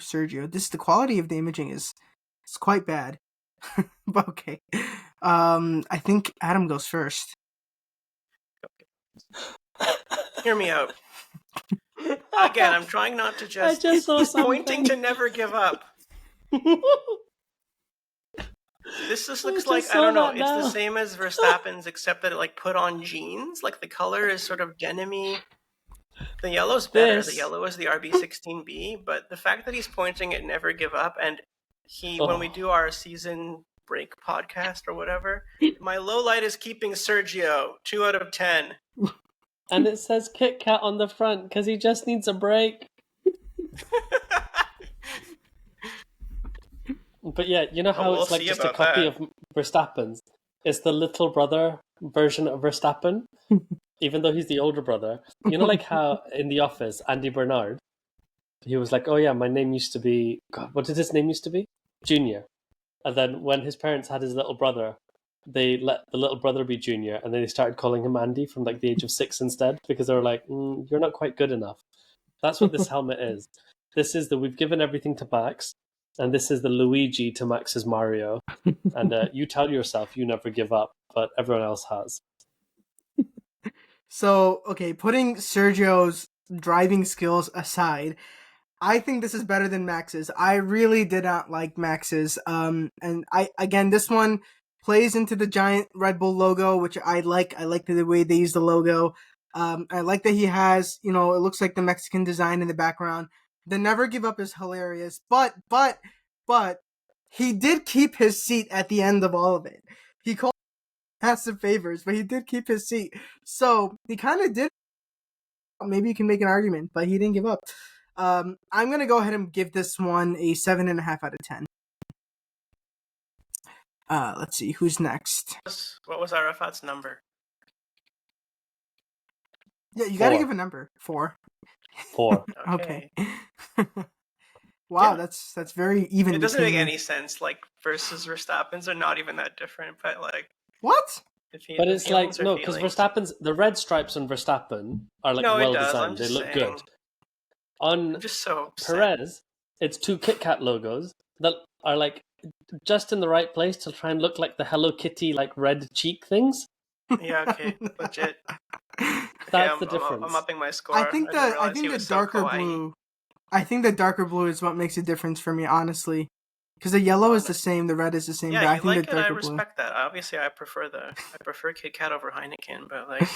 The quality of the imaging is quite bad. But okay. I think Adam goes first. Hear me out. Again, I'm trying not to I just saw He's pointing something. to never give up. This just looks just like, I saw don't know, that it's now. the same as Verstappen's, except that it like put on jeans. Like the color is sort of denim-y. The yellow's better. The This- yellow is the RB16B, but the fact that he's pointing at never give up, and when we Oh. do our season break podcast or whatever, my low light is keeping Sergio 2 out of 10. And it says Kit Kat on the front because he just needs a break. But yeah, you know how we'll it's like see just a about copy that. of Verstappen's? It's the little brother version of Verstappen, even though he's the older brother. You know, like how in The Office, Andy Bernard, he was like, oh yeah, my name used to be, God, what did his name used to be? Junior. And then when his parents had his little brother, they let the little brother be Junior, and then they started calling him Andy from like the age of 6 instead, because they were like, you're not quite good enough. That's what this helmet is. This is we've given everything to Max, and this is the Luigi to Max's Mario. And you tell yourself you never give up, but everyone else has. So, okay, putting Sergio's driving skills aside, I think this is better than Max's. I really did not like Max's. And this one plays into the giant Red Bull logo, which I like. I like the way they use the logo. I like that he has, it looks like the Mexican design in the background. The never give up is hilarious, but he did keep his seat at the end of all of it. He called massive favors, but he did keep his seat. So he kind of did. Maybe you can make an argument, but he didn't give up. I'm gonna go ahead and give this one a 7.5 out of 10. Let's see who's next. What was Arafat's number? Yeah, you gotta 4. give a number. 4. 4. Okay. Wow, Yeah. that's very even. It doesn't make between- any sense. Like versus Verstappen's are not even that different, but like. What? But it's like, no, because feelings. Verstappen's, the red stripes on Verstappen are like No, it well does. designed. I'm They just look saying. good. On I'm just so upset. Perez, it's 2 Kit Kat logos that are like just in the right place to try and look like the Hello Kitty like red cheek things. Yeah, okay, legit. That's the difference. I'm upping my score. I think didn't the realize he was so darker kawaii. blue. I think the darker blue is what makes a difference for me, honestly. Because the yellow is the same, the red is the same. Yeah, but I you think like the it. I darker respect that. Obviously, I prefer Kit Kat over Heineken, but like,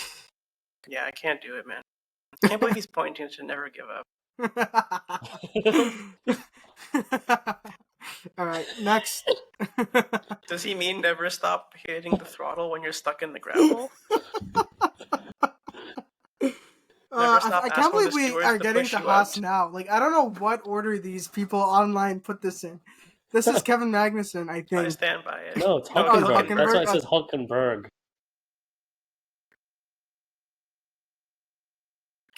yeah, I can't do it, man. I can't believe he's pointing to never give up. All right, next. Does he mean never stop hitting the throttle when you're stuck in the gravel? I can't believe we stewards are to getting push to you Haas out. now. Like, I don't know what order these people online put this in. This is Kevin Magnussen, I I think. stand by it. No, it's No, Hulkenberg. Hulkenberg. That's why it says Hulkenberg.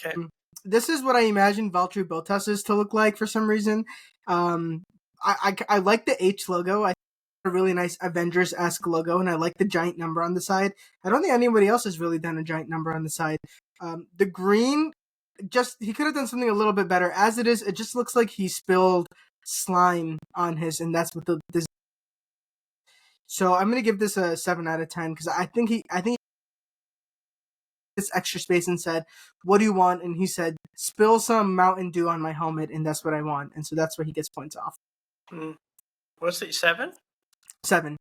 Okay. This is what I imagine Valtteri Bottas to look like for some reason. I like the H logo. I think it's a really nice Avengers-esque logo, and I like the giant number on the side. I don't think anybody else has really done a giant number on the side. The green, he could have done something a little bit better. As it is, it just looks like he spilled slime on his, and that's what this. So I'm gonna give this a 7 out of 10 because I think this extra space and said, "What do you want?" And he said, "Spill some Mountain Dew on my helmet," and that's what I want. And so that's where he gets points off. What's it? 7? 7.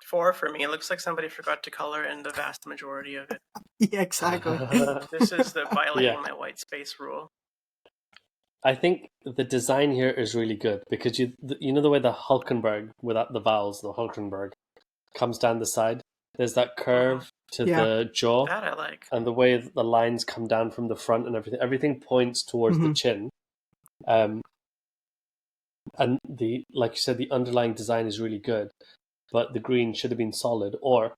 4 for me. It looks like somebody forgot to color in the vast majority of it. Yeah, exactly. This is the violating Yeah. my white space rule. I think the design here is really good because you know the way the Hulkenberg, without the vowels, the Hulkenberg, comes down the side. There's that curve to Yeah. the jaw, That I like. and the way the lines come down from the front and everything. Everything points towards the chin. And like you said, the underlying design is really good, but the green should have been solid or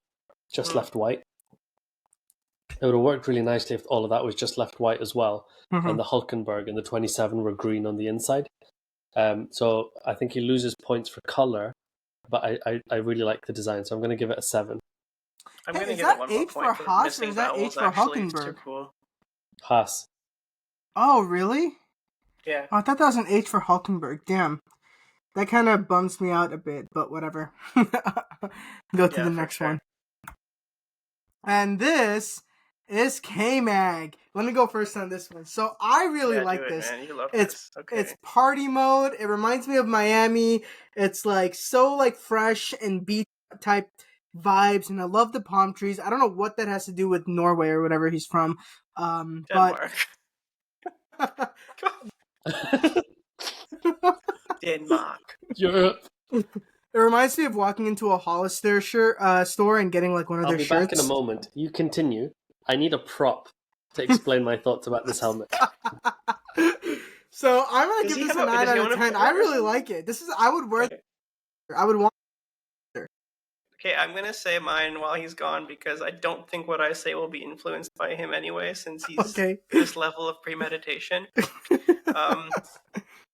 just left white. It would have worked really nicely if all of that was just left white as well, and the Hulkenberg and the 27 were green on the inside. So I think he loses points for color, but I really like the design, so I'm going to give it a 7. I'm Hey, going to is give that it one more 8 for point for Haas or missing is that 8 vowels. for Actually, it's too Hulkenberg? cool. Pass. Oh, really? Yeah. Oh, I thought that was an H for Hulkenberg. Damn. That kind of bums me out a bit, but whatever. Go to Yeah, the for next sure. one. And this is K-Mag. Let me go first on this one. So I really Yeah, like do it, this. man. You love It's this. Okay. it's party mode. It reminds me of Miami. It's like so like fresh and beach type vibes, and I love the palm trees. I don't know what that has to do with Norway or whatever he's from. But Denmark. Denmark. Europe. it reminds me of walking into a Hollister store and getting like one of I'll their be shirts. back in a moment. You continue. I need a prop to explain my thoughts about this helmet. So I'm gonna Does give he this have a a- 9 does he out of own a 10. pair I or really something? like it. I would wear. Okay. I would want. Okay, I'm gonna say mine while he's gone because I don't think what I say will be influenced by him anyway, since he's Okay. this level of premeditation.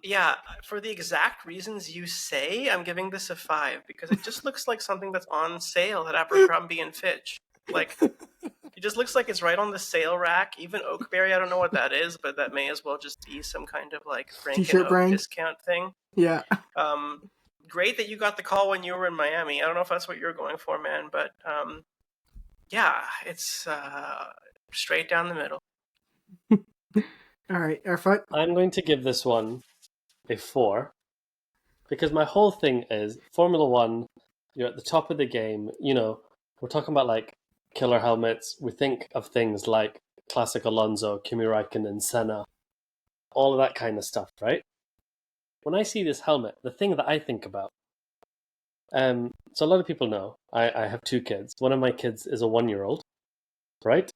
Yeah, for the exact reasons you say, I'm giving this a 5 because it just looks like something that's on sale at Abercrombie and Fitch. Like, it just looks like it's right on the sale rack. Even Oakberry, I don't know what that is, but that may as well just be some kind of like Frank and T-shirt Oak brand. discount thing. Yeah. Great that you got the call when you were in Miami. I don't know if that's what you're going for, man, but yeah, it's straight down the middle. All right, Airfoot. I'm going to give this one a 4 because my whole thing is Formula One. You're at the top of the game. You know, we're talking about like killer helmets. We think of things like classic Alonso, Kimi Räikkönen, Senna, all of that kind of stuff, right? When I see this helmet, the thing that I think about, so a lot of people know I have 2 kids. One of my kids is a 1-year-old, right?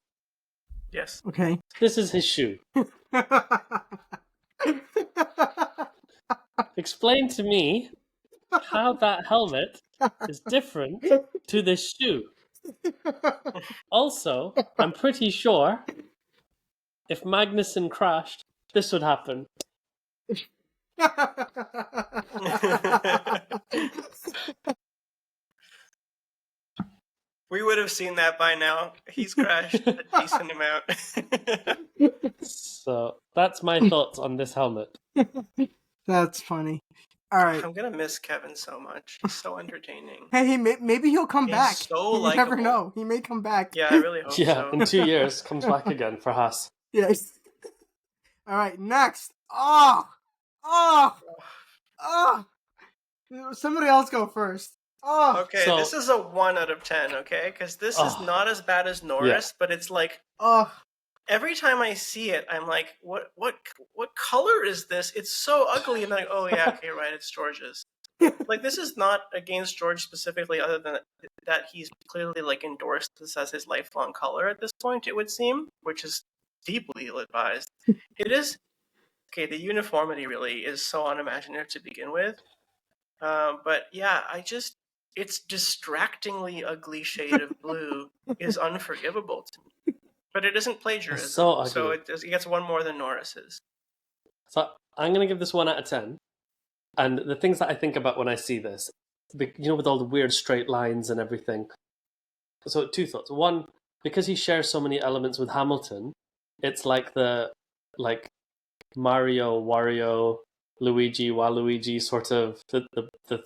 Yes. Okay. This is his shoe. Explain to me how that helmet is different to this shoe. Also, I'm pretty sure if Magnussen crashed, this would happen. We would have seen that by now. He's crashed a decent amount. So that's my thoughts on this helmet. That's funny. All right. I'm gonna miss Kevin so much. He's so entertaining. Hey, maybe he'll come He's back. so You never likable. know. He may come back. Yeah, I really hope Yeah, so. in 2 years, comes back again for Haas. Yes. All right, next. Somebody else go first. Okay, So- this is a 1 out of 10, okay? Because this is not as bad as Norris, but it's like every time I see it, I'm like, what color is this? It's so ugly. And I'm like, oh yeah, okay, right, it's George's. Like, this is not against George specifically, other than that he's clearly like endorsed this as his lifelong color at this point, it would seem, which is deeply ill-advised. It is okay. The uniformity really is so unimaginative to begin with, but yeah, its distractingly ugly shade of blue is unforgivable to me. But it isn't plagiarism, It's so ugly. so it gets 1 more than Norris's. So I'm going to give this 1 out of 10. And the things that I think about when I see this, with all the weird straight lines and everything. So 2 thoughts. 1, because he shares so many elements with Hamilton, it's like the Mario, Wario, Luigi, Waluigi sort of the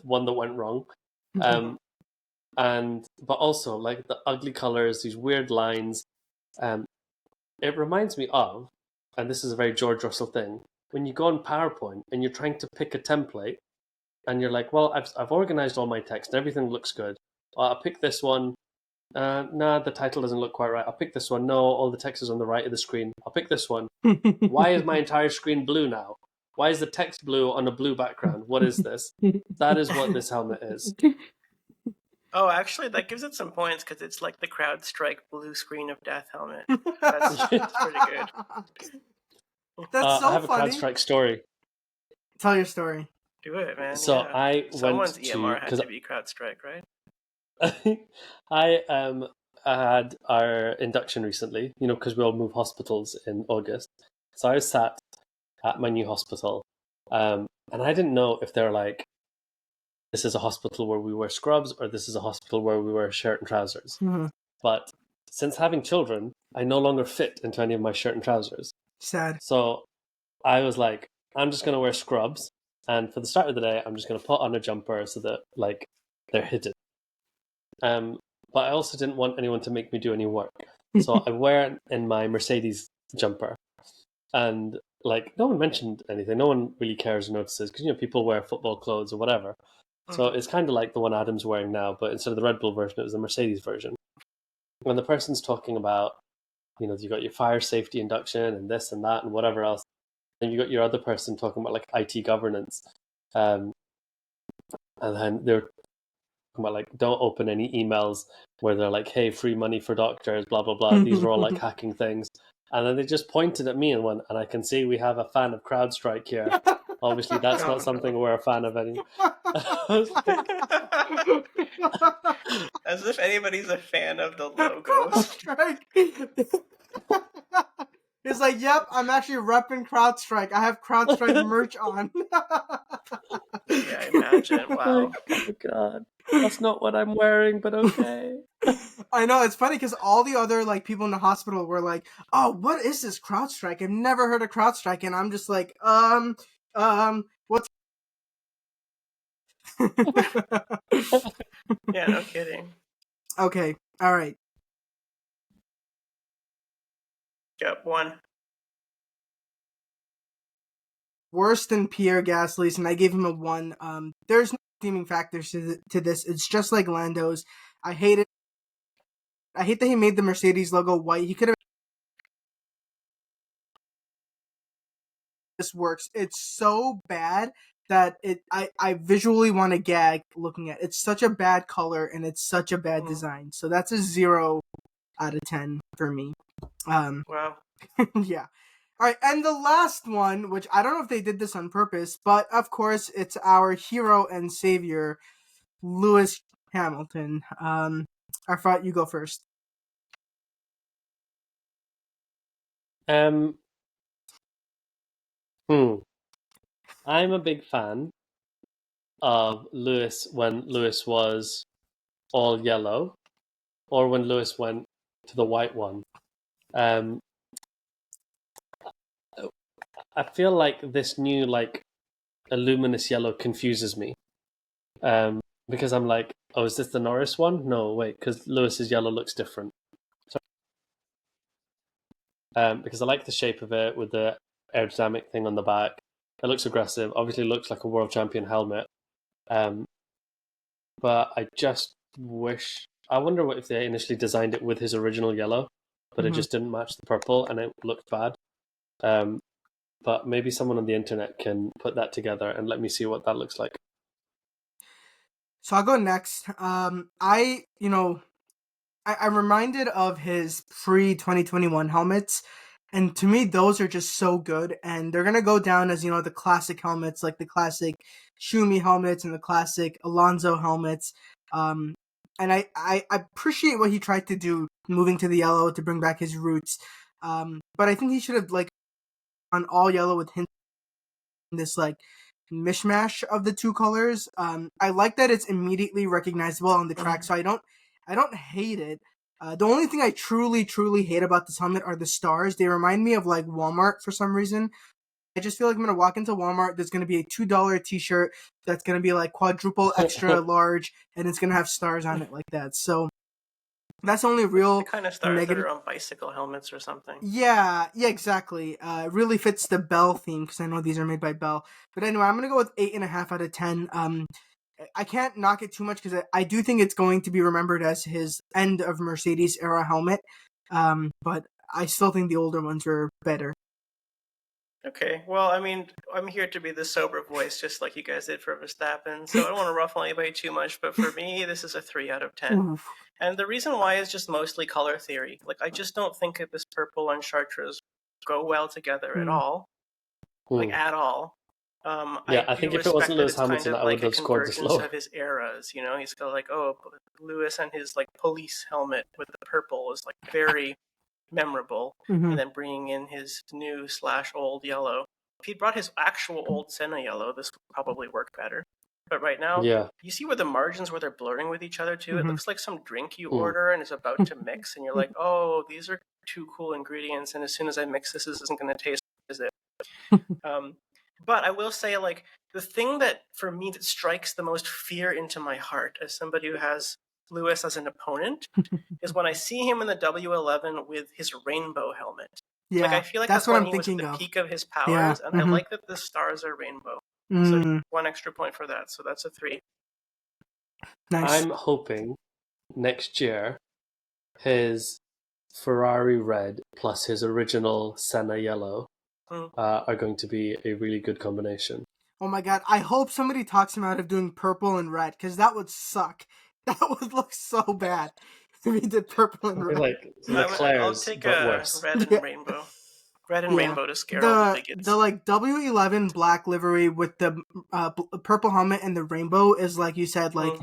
one that went wrong. But also like the ugly colors, these weird lines. It reminds me of, and this is a very George Russell thing, when you go on PowerPoint and you're trying to pick a template, and you're like, well, I've organized all my text, and everything looks good. I'll pick this one. Nah, the title doesn't look quite right. I'll pick this one. No, all the text is on the right of the screen. I'll pick this one. Why is my entire screen blue now? Why is the text blue on a blue background? What is this? That is what this helmet is. Oh, actually, that gives it some points because it's like the CrowdStrike blue screen of death helmet. That's pretty good. That's so I have funny. a CrowdStrike story. Tell your story. Do it, man. So yeah. I Someone's went EMR had to to be CrowdStrike, right? I had our induction recently, because we all move hospitals in August. So I was sat at my new hospital, and I didn't know if they're like, this is a hospital where we wear scrubs or this is a hospital where we wear shirt and trousers. Mm-hmm. But since having children, I no longer fit into any of my shirt and trousers. Sad. So I was like, I'm just going to wear scrubs. And for the start of the day, I'm just going to put on a jumper so that like they're hidden. But I also didn't want anyone to make me do any work. So I wear it in my Mercedes jumper. And like no one mentioned anything. No one really cares or notices because people wear football clothes or whatever. So it's kind of like the one Adam's wearing now, but instead of the Red Bull version, it was the Mercedes version. When the person's talking about, you got your fire safety induction and this and that and whatever else, and you got your other person talking about like IT governance, and then they're talking about like don't open any emails where they're like, hey, free money for doctors, blah blah blah. These are all like hacking things. And then they just pointed at me and went, and I can see we have a fan of CrowdStrike here. Obviously, that's not something we're a fan of any. As if anybody's a fan of the logos. CrowdStrike. He's like, yep, I'm actually repping CrowdStrike. I have CrowdStrike merch on. Yeah, imagine. Wow. Oh god, that's not what I'm wearing, but okay. I know, it's funny because all the other like people in the hospital were like, "Oh, what is this CrowdStrike? I've never heard of CrowdStrike," and I'm just like, what's? Yeah, no kidding. Okay, all right. Yep, 1. Worse than Pierre Gasly's, and I gave him a 1. There's no redeeming factors to this. It's just like Lando's. I hate it. I hate that he made the Mercedes logo white. He could have. This works. It's so bad that I visually want to gag looking at it. It's such a bad color and it's such a bad design. So that's a 0 out of 10 for me. Wow. Yeah. All right, and the last one, which I don't know if they did this on purpose, but of course it's our hero and savior, Lewis Hamilton. I thought you go first. I'm a big fan of Lewis when Lewis was all yellow, or when Lewis went to the white one. I feel like this new like a luminous yellow confuses me, because I'm like, oh, is this the Norris one? No, wait, because Lewis's yellow looks different. Because I like the shape of it with the aerodynamic thing on the back. It looks aggressive. Obviously, looks like a world champion helmet. But I just wish. I wonder what if they initially designed it with his original yellow, but it just didn't match the purple and it looked bad. But maybe someone on the internet can put that together and let me see what that looks like. So I'll go next. I'm reminded of his pre-2021 helmets, and to me those are just so good, and they're gonna go down as the classic helmets, like the classic Schumi helmets and the classic Alonso helmets. And I appreciate what he tried to do, moving to the yellow to bring back his roots. But I think he should have like on all yellow with this like mishmash of the two colors. I like that it's immediately recognizable on the track, so I don't hate it. The only thing I truly hate about this helmet are the stars. They remind me of like Walmart for some reason. I just feel like I'm gonna walk into Walmart. There's gonna be a $2 T-shirt that's gonna be like quadruple extra large, and it's gonna have stars on it like that. So that's the only real The kind of stars negative. that are on bicycle helmets or something. Yeah, exactly. It really fits the Bell theme because I know these are made by Bell. But anyway, I'm gonna go with 8.5 out of 10. I can't knock it too much because I do think it's going to be remembered as his end of Mercedes era helmet. But I still think the older ones were better. Okay, well, I mean, I'm here to be the sober voice, just like you guys did for Verstappen, so I don't want to ruffle anybody too much, but for me, this is a 3 out of 10. Oof. And the reason why is just mostly color theory. Like, I just don't think that this purple and chartreuse go well together at all. Like, at all. I think if it wasn't Lewis Hamilton, I would have scored this low. Of his eras, he's got like, Lewis and his like police helmet with the purple is like very memorable, and then bringing in his new/old yellow. If he brought his actual old Senna yellow, this would probably work better. But right now, Yeah. you see where the margins where they're blurring with each other too. It Mhm. looks like some drink you Mm. order and is about to mix, and you're like, "Oh, these are two cool ingredients." And as soon as I mix this isn't going to taste as it. But I will say, like, the thing that for me that strikes the most fear into my heart as somebody who has Lewis as an opponent is when I see him in the W11 with his rainbow helmet. Yeah, Like, I feel like that's that's what when I'm he was at thinking the of. peak of his powers, Yeah, and I mhm. like that the stars are rainbow. So Mm, 1 extra point for that. So that's a 3. nice. I'm hoping next year his Ferrari red plus his original Senna yellow Mm. are going to be a really good combination. Oh my god, I hope somebody talks him out of doing purple and red, because that would suck. That would look so bad if he did purple and I red. feel like I'll Leclerc's, take but a worse. red and Yeah. rainbow. Red and Yeah. rainbow to scare all the The bigots. like W11 black livery with the purple helmet and the rainbow is, like you said, like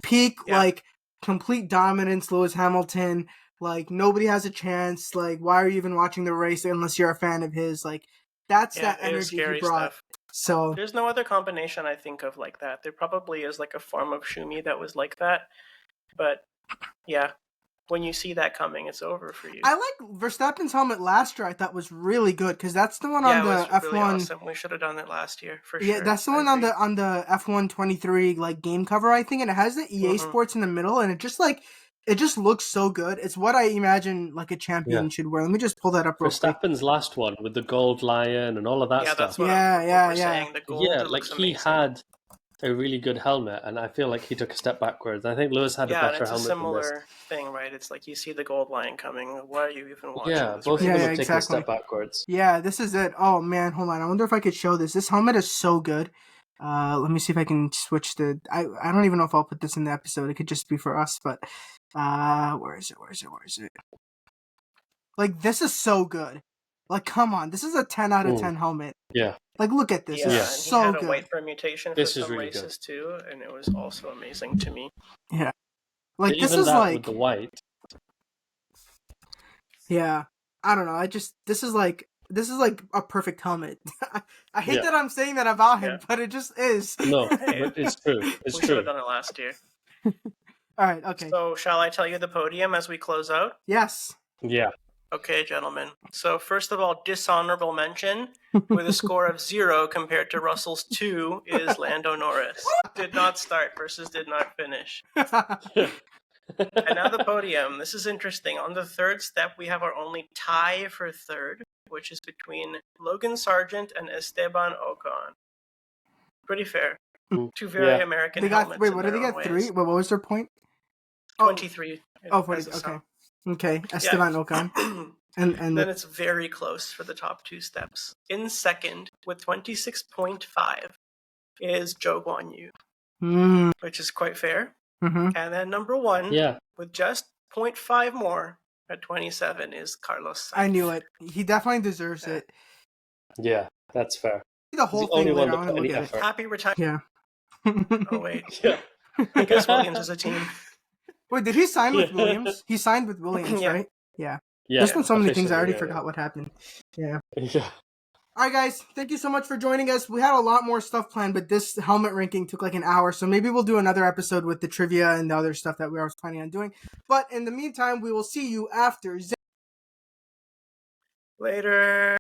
peak, Yeah. like complete dominance. Lewis Hamilton, like nobody has a chance. Like, why are you even watching the race unless you're a fan of his? Like, that's Yeah, that it is energy he scary brought. stuff. So There's no other combination I think of like that. There probably is like a form of Shumi that was like that. But yeah, when you see that coming, it's over for you. I like Verstappen's helmet last year. I thought was really good because that's the one Yeah, on it was the F1. really awesome. We should have done it last year for Yeah, sure. that's the I one on agree. the F1 23 like game cover, I think, and it has the EA Mhm. Sports in the middle, and it just looks so good. It's what I imagine like a champion Yeah. should wear. Let me just pull that up real quick. Verstappen's last one with the gold lion and all of that Yeah, stuff. that's what Yeah, we're saying. The gold, Yeah, it like looks he amazing. had a really good helmet, and I feel like he took a step backwards. I think Lewis had a Yeah, and better it's a helmet than this. similar thing, right? It's like you see the gold line coming. Why are you even watching Yeah, this both race? of them Yeah, have taken a exactly. step backwards. Yeah, this is it. Oh man, hold on. I wonder if I could show this. This helmet is so good. Let me see if I can switch the. I don't even know if I'll put this in the episode. It could just be for us, but where is it? Like, this is so good. Like, come on, this is a 10 out of 10 helmet. Yeah. Like, look at this. Yeah, It's and he so had a good. white permutation for This is some really races too, and it was also amazing to me. Yeah. Like, this Even is that like, with the white. yeah. I don't know. this is like a perfect helmet. I hate Yeah. that I'm saying that about him, Yeah. but it just is. No, Hey. but it's true. It's We should have true. done it last year. All right. Okay. So, shall I tell you the podium as we close out? Yes. Yeah. Okay, gentlemen. So, first of all, dishonorable mention with a score of 0 compared to Russell's 2 is Lando Norris. Did not start versus did not finish. And now the podium. This is interesting. On the third step, we have our only tie for third, which is between Logan Sargent and Esteban Ocon. Pretty fair. Two very Yeah. American They got. helmets. Wait, in what did their they own get? ways. 3. What was their point? Oh, 23. Oh, as 40. a Okay. sum. Okay. Esteban Ocon. And then it's very close for the top 2 steps. In second, with 26.5, is Zhou Guanyu, which is quite fair. Mm-hmm. And then number 1, Yeah. with just 0.5 more at 27, is Carlos Sainz. I knew it. He definitely deserves Yeah. it. Yeah, that's fair. The He's whole the only thing one later. I that want to put look any at it. effort. Happy retirement. Yeah. Oh, wait. Yeah. I guess Williams is a team. Wait, did he sign with Yeah. Williams? He signed with Williams, Yeah. right? Yeah. Yeah. There's been so many things I already officially, forgot what happened. Yeah. Yeah. All right, guys. Thank you so much for joining us. We had a lot more stuff planned, but this helmet ranking took like an hour, so maybe we'll do another episode with the trivia and the other stuff that we were planning on doing. But in the meantime, we will see you after. Later.